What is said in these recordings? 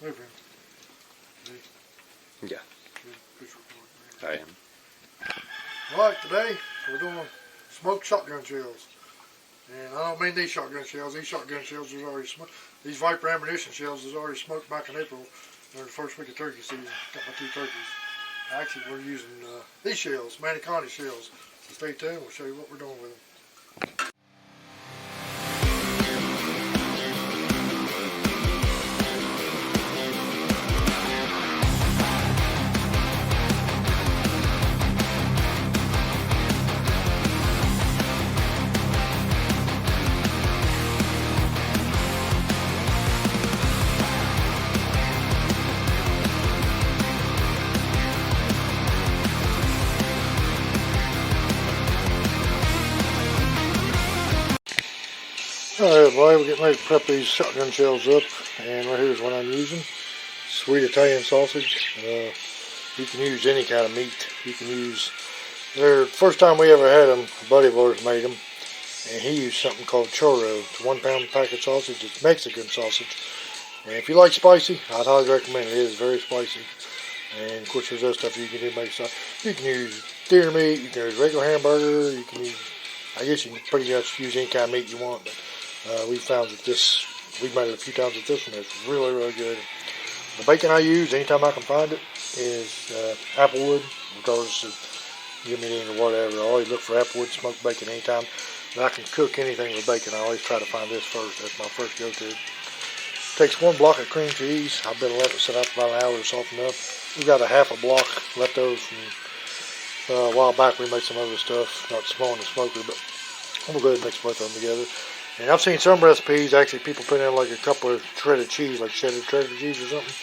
Move him. Yeah. I am. Alright, today we're doing smoked shotgun shells. And I don't mean these shotgun shells. These shotgun shells is already smoked. These Viper ammunition shells is already smoked back in April during the first week of turkey season. Got my 2 turkeys. Actually, we're using these shells, Manicani shells. So stay tuned. We'll show you what we're doing with them. Alright everybody, we're getting ready to prep these shotgun shells up, and right here's what I'm using. Sweet Italian sausage. You can use any kind of meat. You can use, first time we ever had them, a buddy of ours made them, and he used something called churro. It's a 1 pound packet sausage. It's Mexican sausage. And if you like spicy, I'd highly recommend it. It is very spicy. And of course there's other stuff you can do make sauce. You can use deer meat, you can use regular hamburger, you can use, I guess you can pretty much use any kind of meat you want, but we found that this, we've made it a few times with this one, it's really, really good. The bacon I use, anytime I can find it, is Applewood, regardless of give me it or whatever. I always look for Applewood smoked bacon anytime that I can cook anything with bacon. I always try to find this first. That's my first go-to. Takes 1 block of cream cheese. I've been letting it sit out for about an hour to soften up. We've got a half a block left over from a while back. We made some other stuff, not small in the smoker, but I'm going to go ahead and mix both of them together. And I've seen some recipes, actually people put in like a couple of shredded cheese, like cheddar cheese or something.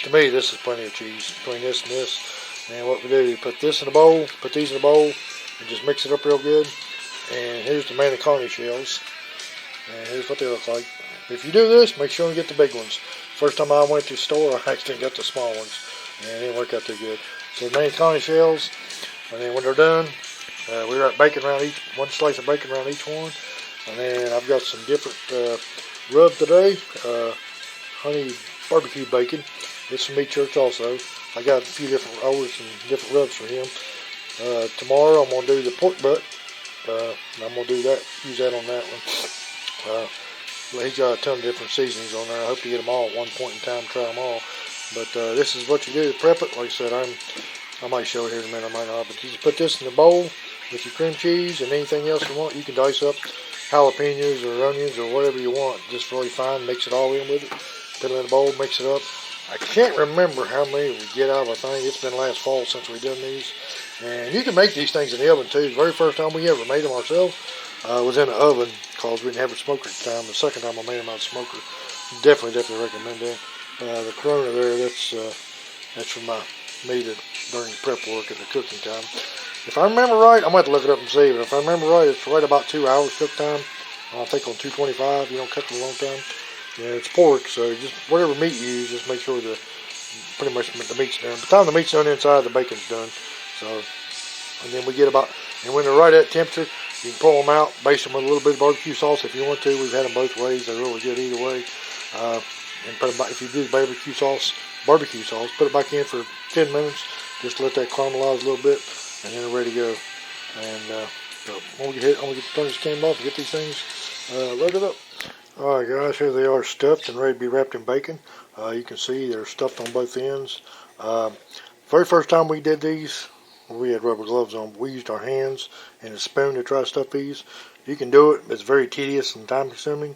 To me, this is plenty of cheese between this and this. And what we do, you put this in a bowl, put these in a bowl, and just mix it up real good. And here's the Manicani shells. And here's what they look like. If you do this, make sure you get the big ones. First time I went to the store, I actually got the small ones. And it didn't work out too good. So the Manicani shells, and then when they're done, we wrap bacon around each, 1 slice of bacon around each one. And then I've got some different rub today, honey barbecue bacon. It's from Meat Church also. I got a few different, ordered some different rubs for him. Tomorrow I'm going to do the pork butt. And I'm going to do that, use that on that one. He's got a ton of different seasonings on there. I hope to get them all at one point in time, try them all. But this is what you do to prep it. Like I said, I might show it here in a minute, I might not. But you just put this in the bowl with your cream cheese and anything else you want. You can dice up jalapenos or onions or whatever you want, just really fine. Mix it all in with it. Put it in a bowl, mix it up. I can't remember how many we get out of a thing. It's been last fall since we've done these. And you can make these things in the oven too. The very first time we ever made them ourselves was in the oven because we didn't have a smoker at the time. The second time I made them out of the smoker. Definitely recommend that. The Corona there, that's from my meat during the prep work and the cooking time. If I remember right, I'm going to have to look it up and see, but if I remember right, it's right about 2 hours cook time. I think on 225, you don't cook it a long time. Yeah, it's pork, so just whatever meat you use, just make sure that pretty much the meat's done. By the time the meat's done inside, the bacon's done. So, and then we get about, and when they're right at temperature, you can pull them out, baste them with a little bit of barbecue sauce if you want to. We've had them both ways. They're really good either way. And put them back, if you do barbecue sauce, put it back in for 10 minutes. Just let that caramelize a little bit. And then they're ready to go. And I'm gonna turn this camera off and get these things loaded up. Alright guys, here they are stuffed and ready to be wrapped in bacon. You can see they're stuffed on both ends. Very first time we did these, we had rubber gloves on, but we used our hands and a spoon to try to stuff these. You can do it, but it's very tedious and time consuming.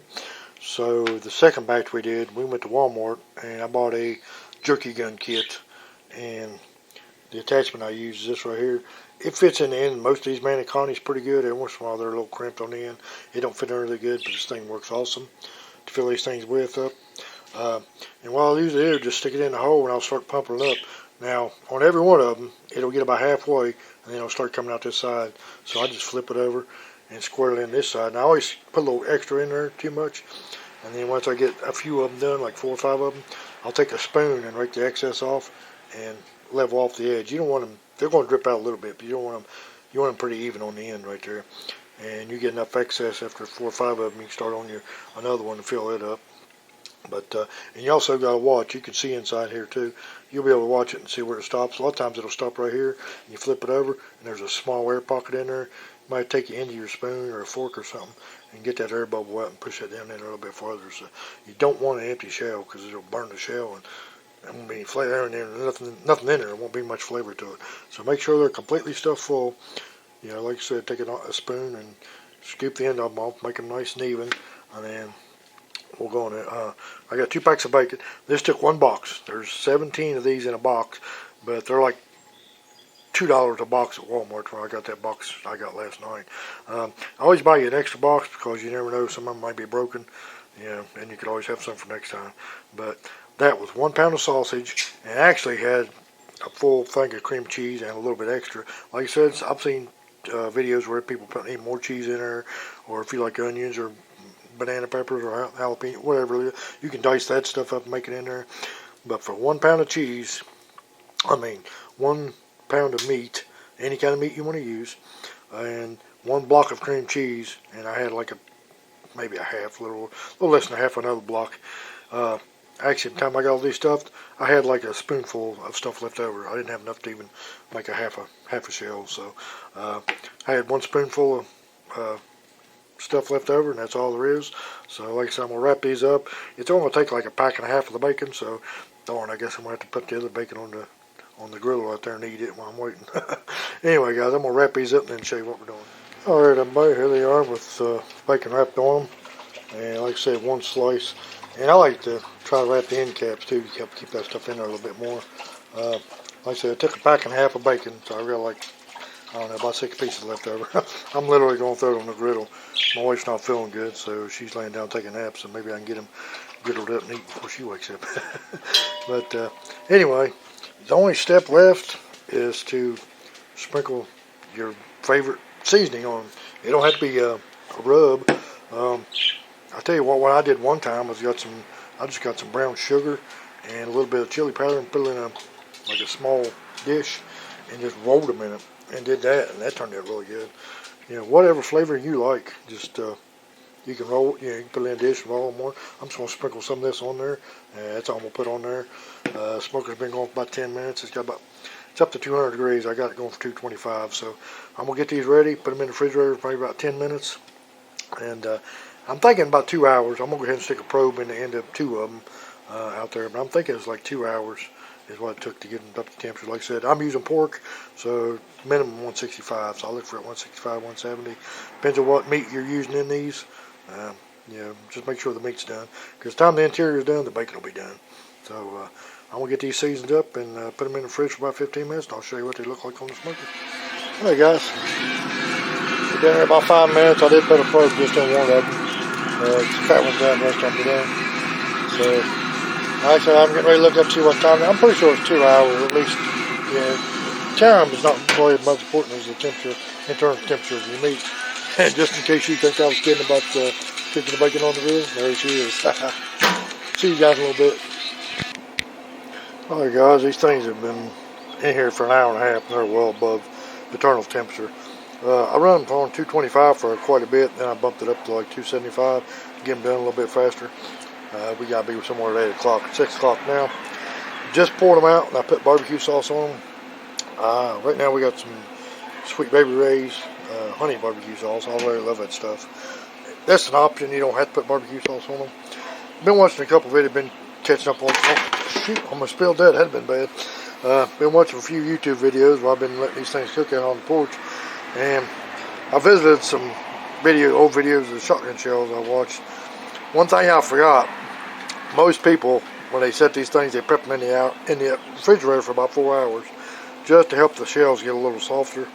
So the second batch we did, we went to Walmart and I bought a jerky gun kit, and the attachment I use is this right here. It fits in the end. Most of these Manicanis pretty good. Every once in a while they're a little crimped on the end. It don't fit in really good, but this thing works awesome to fill these things with up. And while I use it here, just stick it in the hole and I'll start pumping it up. Now, on every one of them, it'll get about halfway and then it'll start coming out this side. So I just flip it over and square it in this side. And I always put a little extra in there, too much. And then once I get a few of them done, like 4 or 5 of them, I'll take a spoon and rake the excess off and level off the edge. You don't want them, they're going to drip out a little bit, but you don't want them, you want them pretty even on the end right there. And you get enough excess after 4 or 5 of them, you can start on your another one to fill it up. But and you also got to watch. You can see inside here too. You'll be able to watch it and see where it stops. A lot of times it'll stop right here, and you flip it over, and there's a small air pocket in there. It might take you into your spoon or a fork or something, and get that air bubble out and push that down in there a little bit farther. So you don't want an empty shell because it'll burn the shell, and there won't be any flavor in there. Nothing in there. There won't be much flavor to it. So make sure they're completely stuffed full. You know, like I said, take a spoon and scoop the end of them off, make them nice and even, and then we'll go on it. I got 2 packs of bacon. This took 1 box. There's 17 of these in a box, but they're like $2 a box at Walmart where I got that box I got last night. I always buy you an extra box because you never know, some of them might be broken, you know, and you could always have some for next time. But that was 1 pound of sausage, and actually had a full thing of cream cheese and a little bit extra. Like I said, I've seen videos where people put even more cheese in there, or if you like onions or banana peppers or jalapeno, whatever, you can dice that stuff up and make it in there. But for 1 pound of cheese, 1 pound of meat, any kind of meat you want to use, and 1 block of cream cheese, and I had like maybe a half, little less than a half, another block. Actually, by the time I got all these stuffed, I had like a spoonful of stuff left over. I didn't have enough to even make a half a shell. So I had 1 spoonful of stuff left over, and that's all there is. So like I said, I'm gonna wrap these up. It's only gonna take like a pack and a half of the bacon. So darn, I guess I'm gonna have to put the other bacon on the grill out there and eat it while I'm waiting. Anyway, guys, I'm gonna wrap these up and then show you what we're doing. All right, everybody, here they are with bacon wrapped on them, and like I said, 1 slice. And I like to try to wrap the end caps too to keep that stuff in there a little bit more. Like I said, I took a pack and a half of bacon, so I've got like, I don't know, about 6 pieces left over. I'm literally going to throw it on the griddle. My wife's not feeling good, so she's laying down taking naps, so maybe I can get them griddled up and eat before she wakes up. But anyway, the only step left is to sprinkle your favorite seasoning on them. It don't have to be a rub. I'll tell you what I did one time was I just got some brown sugar and a little bit of chili powder and put it in a small dish and just rolled them in it and did that, and that turned out really good. You know, whatever flavor you like, just you can roll, you know, you can put it in a dish and roll them more. I'm just gonna sprinkle some of this on there, and that's all I'm gonna put on there. Smoker's been going for about 10 minutes. It's up to 200 degrees. I got it going for 225. So I'm gonna get these ready, put them in the refrigerator for maybe about 10 minutes, and I'm thinking about 2 hours. I'm gonna go ahead and stick a probe in the end of 2 of them out there, but I'm thinking it's like 2 hours is what it took to get them up to temperature. Like I said, I'm using pork, so minimum 165. So I'll look for it 165, 170. Depends on what meat you're using in these. You know, just make sure the meat's done. Because the time the interior is done, the bacon will be done. So I'm gonna get these seasoned up and put them in the fridge for about 15 minutes. And I'll show you what they look like on the smoker. All right, guys. Been there about 5 minutes. I did put a probe just on one of them. The fat one's out, the rest of them be done. So, actually, I'm getting ready to look up to see what time. I'm pretty sure it's 2 hours at least. Yeah, time is not really as much important as the temperature, internal temperature of your meat. And just in case you think I was kidding about cooking the bacon on the grill, there she is. See you guys in a little bit. Alright, guys, these things have been in here for an hour and a half, and they're well above internal temperature. I run them on 225 for quite a bit, then I bumped it up to like 275 to get them done a little bit faster. We got to be somewhere at 8 o'clock, 6 o'clock now. Just poured them out, and I put barbecue sauce on them. Right now we got some Sweet Baby Ray's honey barbecue sauce. I really love that stuff. That's an option. You don't have to put barbecue sauce on them. Been watching a couple videos, been catching up on. Oh, shoot, almost spilled that. That'd been bad. Been watching a few YouTube videos where I've been letting these things cook out on the porch. And I visited some old videos of shotgun shells I watched. One thing I forgot, most people, when they set these things, they prep them in the refrigerator for about 4 hours just to help the shells get a little softer.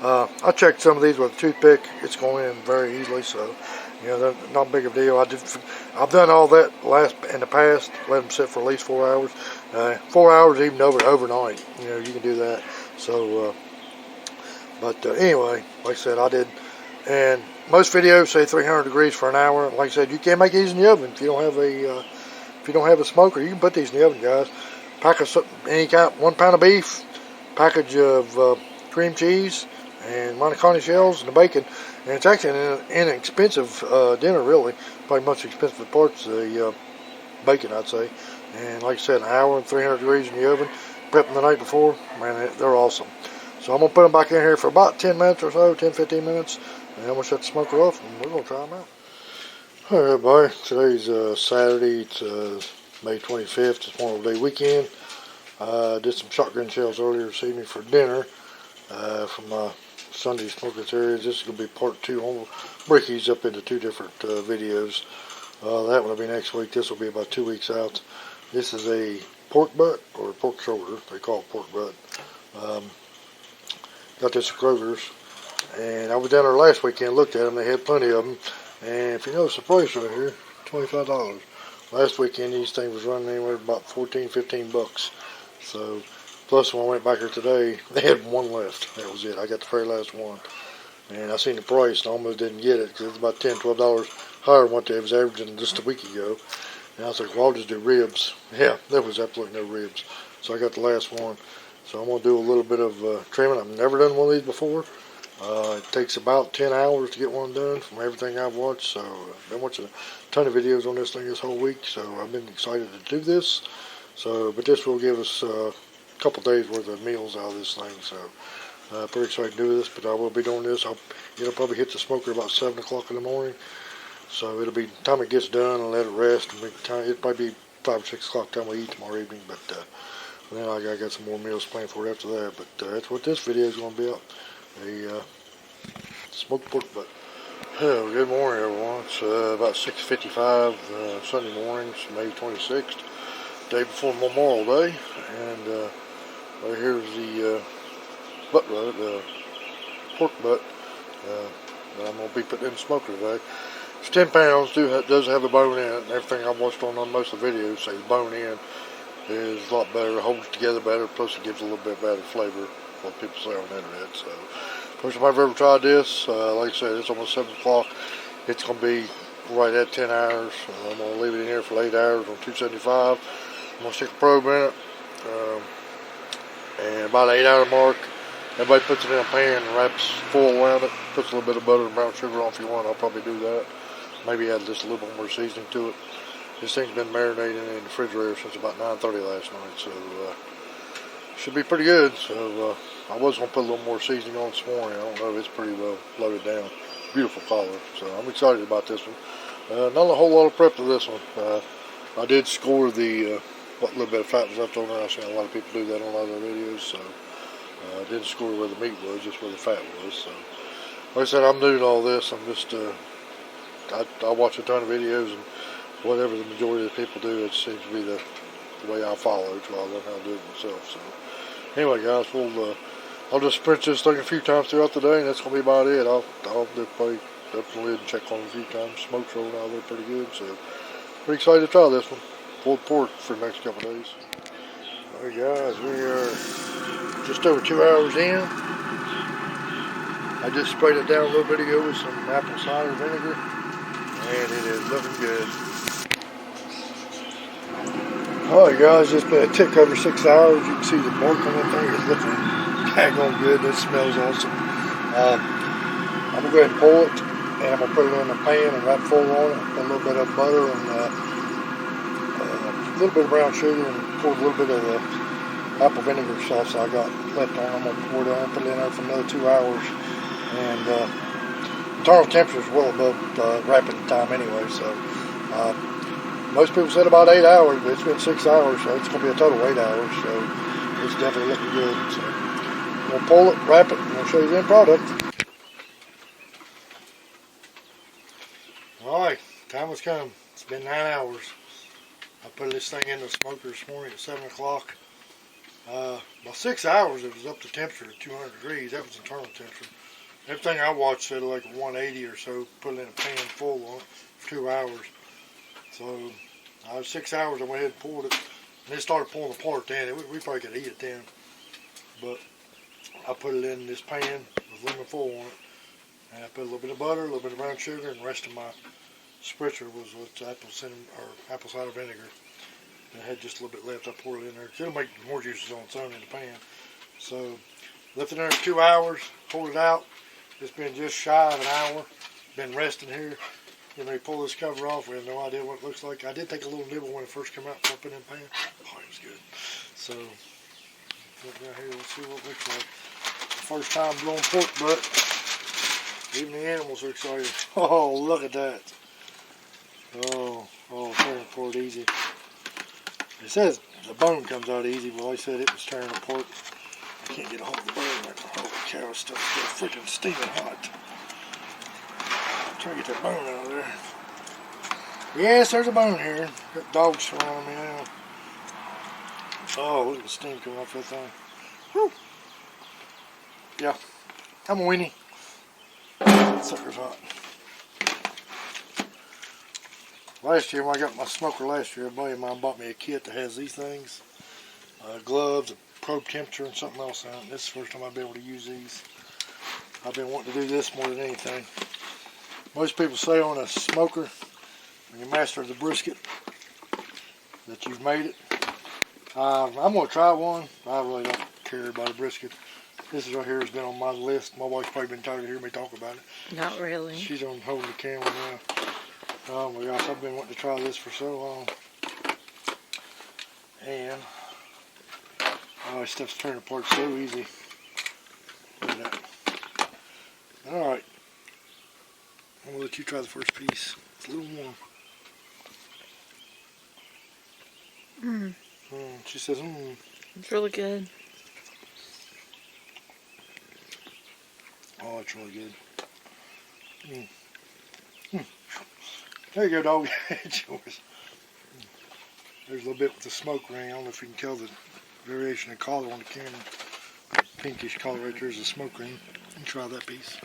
I checked some of these with a toothpick. It's going in very easily, so you know, they're not big of a deal. I've done all that in the past, let them sit for at least 4 hours. 4 hours even overnight, you know, you can do that. So but anyway, like I said, I did, and most videos say 300 degrees for an hour. Like I said, you can't make these in the oven if you don't have a smoker. You can put these in the oven, guys. Pack of any kind, 1 pound of beef, package of cream cheese, and Monte Carlo shells, and the bacon. And it's actually an inexpensive dinner, really. Probably much expensive parts. The bacon, I'd say. And like I said, an hour and 300 degrees in the oven. Prepped them the night before. Man, they're awesome. So I'm going to put them back in here for about 10 minutes or so, 10-15 minutes. And I'm going to shut the smoker off and we're going to try them out. Alright, everybody. Today's Saturday. It's May 25th. It's Memorial Day weekend. Did some shotgun shells earlier this evening for dinner from my Sunday smoking series. This is going to be part 2. I'm going to break these up into 2 different videos. That one will be next week. This will be about 2 weeks out. This is a pork butt or pork shoulder. They call it pork butt. Got this at Kroger's. And I was down there last weekend, looked at them. They had plenty of them. And if you notice the price right here, $25. Last weekend these things was running anywhere about 14-15 bucks. So, plus when I went back here today, they had one left. That was it. I got the very last one. And I seen the price and I almost didn't get it because it's about $10-12 higher than what they was averaging just a week ago. And I was like, well, I'll just do ribs. Yeah, there was absolutely no ribs. So I got the last one. So I'm going to do a little bit of trimming. I've never done one of these before. It takes about 10 hours to get one done from everything I've watched. So I've been watching a ton of videos on this thing this whole week. So I've been excited to do this. So, but this will give us a couple days worth of meals out of this thing. So pretty excited to do this. But I will be doing this. It'll probably hit the smoker about 7 o'clock in the morning. So it'll be time it gets done and let it rest. And it'll probably be 5 or 6 o'clock time we eat tomorrow evening. But then I got some more meals planned for it after that. But that's what this video is going to be about. A smoked pork butt. Oh, good morning, everyone. It's about 6:55 Sunday morning. It's May 26th, day before Memorial Day, and right here's the butt rub, the pork butt that I'm gonna be putting in the smoker today. It's 10 pounds. Does have a bone in it, and everything I've watched on most of the videos say the bone in is a lot better, holds together better, plus it gives a little bit better flavor. What people say on the internet. So first time I've ever tried this. Like I said, it's almost 7 o'clock. It's going to be right at 10 hours. I'm going to leave it in here for 8 hours on 275. I'm going to stick a probe in it. And about the 8 hour mark, everybody puts it in a pan and wraps foil around it. Puts a little bit of butter and brown sugar on if you want. I'll probably do that. Maybe add just a little bit more seasoning to it. This thing's been marinating in the refrigerator since about 9:30 last night. So should be pretty good. So I was going to put a little more seasoning on this morning. I don't know if it's pretty well loaded down. Beautiful color. So I'm excited about this one. Not a whole lot of prep to this one. I did score the what little bit of fat was left on there. I've seen a lot of people do that on other videos. So I didn't score where the meat was, just where the fat was. So like I said, I'm new to all this. I'm just I watch a ton of videos, and whatever the majority of the people do, it seems to be the way I follow it. So I learn how to do it myself. So anyway, guys, I'll just sprint this thing a few times throughout the day, and that's gonna be about it. I'll probably up the lid and check on it a few times. Smoke's rolling out there pretty good, so pretty excited to try this one. Pulled pork for the next couple of days. Alright, guys, we are just over 2 hours in. I just sprayed it down a little bit ago with some apple cider vinegar, and it is looking good. Alright, guys, it's been a tick over 6 hours. You can see the bark on that thing is looking daggone good. It smells awesome. I'm going to go ahead and pull it, and I'm going to put it in a pan and wrap foil on it. Put a little bit of butter and a little bit of brown sugar, and pour a little bit of the apple vinegar sauce I got left on. I'm going to pour it on, put it in there for another 2 hours. And internal temperature is well above wrapping time anyway, so most people said about 8 hours, but it's been 6 hours, so it's going to be a total of 8 hours, so it's definitely looking good. So I'm going to pull it, wrap it, and I'll show you the end product. Alright, time has come. It's been 9 hours. I put this thing in the smoker this morning at 7 o'clock. About 6 hours it was up to temperature at 200 degrees. That was internal temperature. Everything I watched said like 180 or so. Put it in a pan full on for 2 hours. So 6 hours I went ahead and pulled it. And it started pulling apart then. We probably could eat it then. But I put it in this pan with lemon foil on it. And I put a little bit of butter, a little bit of brown sugar, and the rest of my spritzer was with apple cider vinegar. And I had just a little bit left. I poured it in there. It'll make more juices on its own in the pan. So left it in there for 2 hours, pulled it out. It's been just shy of an hour. Been resting here. You know, you pull this cover off, we have no idea what it looks like. I did take a little nibble when it first came out, put it in the pan. Oh, it was good. So, look down here, let's see what it looks like. First time blowing pork butt. Even the animals are excited. Oh, look at that. Oh, tearing apart easy. It says the bone comes out easy, but I said it was tearing apart. I can't get a hold of the bone right now. Holy cow, this stuff's still freaking steaming hot. I'm trying to get that bone out of there. Yes, there's a bone here. Got dogs surrounding me now. Oh, look at the steam coming off that thing. Whew. Yeah, I'm a weenie. That sucker's hot. Last year, when I got my smoker last year, a buddy of mine bought me a kit that has these things. Gloves, a probe temperature, and something else on it. This is the first time I've been able to use these. I've been wanting to do this more than anything. Most people say on a smoker, when you master the brisket, that you've made it. I'm going to try one. I really don't care about a brisket. This is right here has been on my list. My wife's probably been tired of hearing me talk about it. Not really. She's on holding the camera now. Oh my gosh, I've been wanting to try this for so long. And, oh, this stuff's turning apart so easy. Look at that. Alright. I'm going to let you try the first piece. It's a little warm. She says, It's really good. Oh, it's really good. There you go, dog. It's yours. There's a little bit with the smoke ring. I don't know if you can tell the variation of color on the camera. Pinkish color right there is the smoke ring. You can try that piece.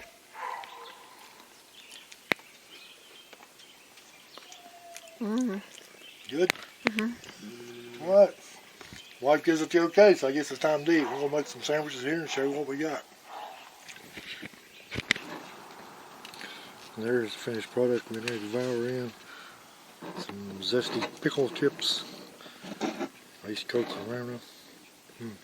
Good? Alright. Wife gives it the okay, so I guess it's time to eat. We're going to make some sandwiches here and show you what we got. There's the finished product. We need to devour in some zesty pickle chips, ice Coke around them.